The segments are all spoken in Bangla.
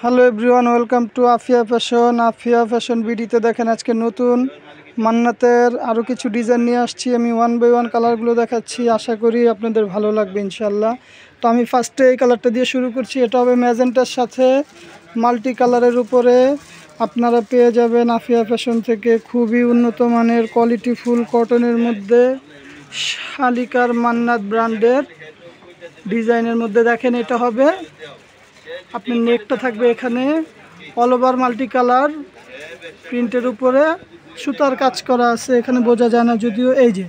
Hello everyone, welcome to Afia fashion বিডিতে দেখেন আজকে নতুন মান্নাতের আরও কিছু ডিজাইন নিয়ে আসছি। আমি ওয়ান বাই ওয়ান কালারগুলো দেখাচ্ছি, আশা করি আপনাদের ভালো লাগবে ইনশাল্লাহ। তো আমি ফার্স্টে এই কালারটা দিয়ে শুরু করছি। এটা হবে ম্যাজেন্টার সাথে মাল্টি কালারের উপরে। আপনারা পেয়ে যাবেন আফিয়া ফ্যাশন থেকে খুবই উন্নত মানের কোয়ালিটি ফুল কটনের মধ্যে শালিকার মান্নাত ব্র্যান্ডের ডিজাইনের মধ্যে। দেখেন এটা হবে আপনার নেকটা থাকবে এখানে অল ওভার মাল্টি কালার প্রিন্টের উপরে সুতার কাজ করা আছে, এখানে বোঝা যায় না যদিও। এই যে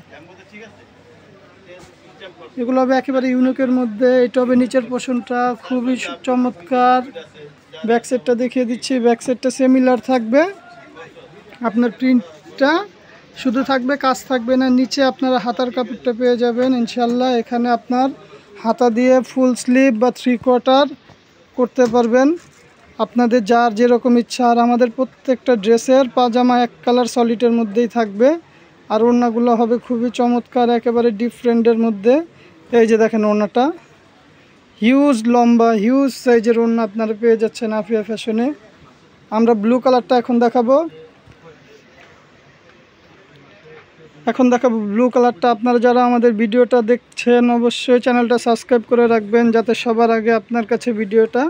এগুলো হবে একেবারে ইউনিকের মধ্যে। এটা হবে নিচের পোর্শনটা খুবই চমৎকার। ব্যাক সাইডটা দেখিয়ে দিচ্ছি, ব্যাক সাইডটা সিমিলার থাকবে। আপনার প্রিন্টটা শুধু থাকবে, কাজ থাকবে না। নিচে আপনারা হাতার কাপড়টা পেয়ে যাবেন ইনশাল্লাহ। এখানে আপনার হাতা দিয়ে ফুল স্লিভ বা 3/4 করতে পারবেন আপনাদের যার যেরকম ইচ্ছা। আর আমাদের প্রত্যেকটা ড্রেসের পাজামা এক কালার সলিডের মধ্যেই থাকবে। আর ওড়নাগুলো হবে খুবই চমৎকার, একেবারে ডিফারেন্টের মধ্যে। এই যে দেখেন ওড়নাটা হিউজ লম্বা, হিউজ সাইজের ওড়না আপনারা পেয়ে যাচ্ছেন আফিয়া ফ্যাশনে। আমরা ব্লু কালারটা এখন দেখাবো ব্লু কালারটা। আপনারা যারা আমাদের ভিডিওটা দেখছেন অবশ্যই চ্যানেলটা সাবস্ক্রাইব করে রাখবেন যাতে সবার আগে আপনার কাছে ভিডিওটা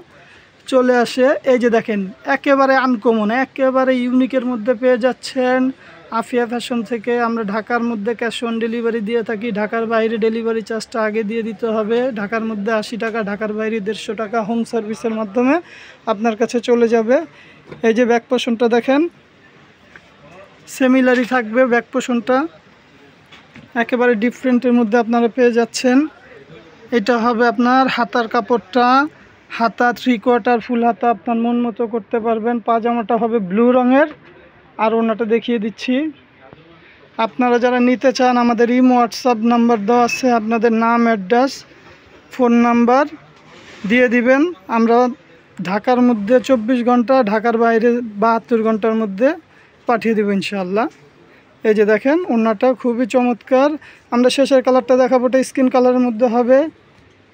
চলে আসে। এই যে দেখেন একেবারে আনকমন, একেবারে ইউনিকের মধ্যে পেয়ে যাচ্ছেন আফিয়া ফ্যাশন থেকে। আমরা ঢাকার মধ্যে ক্যাশ অন ডেলিভারি দিয়ে থাকি। ঢাকার বাইরে ডেলিভারি চার্জটা আগে দিয়ে দিতে হবে। ঢাকার মধ্যে 80 টাকা, ঢাকার বাইরে 150 টাকা হোম সার্ভিসের মাধ্যমে আপনার কাছে চলে যাবে। এই যে ব্যাক পোর্শনটা দেখেন সিমিলারই থাকবে। ব্যাক পোর্শনটা একেবারে ডিফারেন্টের মধ্যে আপনারা পেয়ে যাচ্ছেন। এটা হবে আপনার হাতার কাপড়টা, হাতা 3/4 ফুল হাতা আপনার মন মতো করতে পারবেন। পাজামাটা হবে ব্লু রঙের। আর ওড়নাটা দেখিয়ে দিচ্ছি। আপনারা যারা নিতে চান আমাদের ইমো হোয়াটসঅ্যাপ নাম্বার দেওয়া আছে, আপনাদের নাম, অ্যাড্রেস, ফোন নাম্বার দিয়ে দিবেন। আমরা ঢাকার মধ্যে 24 ঘন্টা, ঢাকার বাইরে 72 ঘন্টার মধ্যে পাঠিয়ে দেবো ইনশাআল্লাহ। এই যে দেখেন ওড়নাটা খুবই চমৎকার। আমরা শেষের কালারটা দেখাবো, ওটা স্কিন কালারের মধ্যে হবে।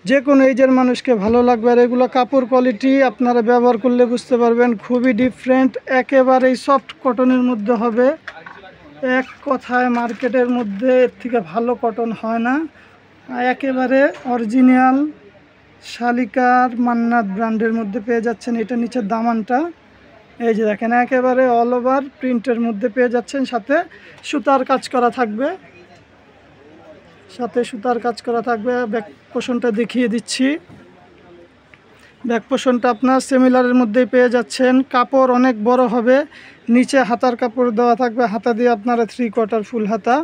যে কোনো এজের মানুষকে ভালো লাগবে। আর এগুলো কাপড় কোয়ালিটি আপনারা ব্যবহার করলে বুঝতে পারবেন খুবই ডিফারেন্ট, একেবারেই সফট কটনের মধ্যে হবে। এক কথায় মার্কেটের মধ্যে এর থেকে ভালো কটন হয় না। একেবারে অরিজিনাল শালিকার মান্নাত ব্র্যান্ডের মধ্যে পেয়ে যাচ্ছেন। এটা নিচের দামানটা এই যে দেখেন একেবারে অল ওভার প্রিন্টের মধ্যে পেয়ে যাচ্ছেন। সাথে সুতার কাজ করা থাকবে, ব্যাক পোর্শনটা দেখিয়ে দিচ্ছি। ব্যাক পোর্শনটা আপনার সিমিলারের মধ্যেই পেয়ে যাচ্ছেন। কাপড় অনেক বড় হবে, নিচে হাতার কাপড় দেওয়া থাকবে। হাতা দিয়ে আপনারা 3/4 ফুল হাতা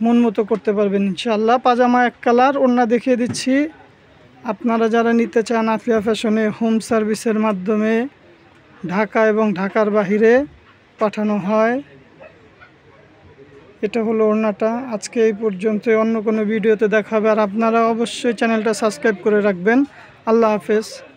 মন মতো করতে পারবেন ইনশাআল্লাহ। পাজামা এক কালার। ওড়না দেখিয়ে দিচ্ছি। আপনারা যারা নিতে চান আফিয়া ফ্যাশনে হোম সার্ভিসের মাধ্যমে ঢাকা এবং ঢাকার বাহিরে পাঠানো হয়। এটা হলো ওড়নাটা। আজকে এই পর্যন্ত, অন্য কোনো ভিডিওতে দেখা হবে। আর আপনারা অবশ্যই চ্যানেলটা সাবস্ক্রাইব করে রাখবেন। আল্লাহ হাফেজ।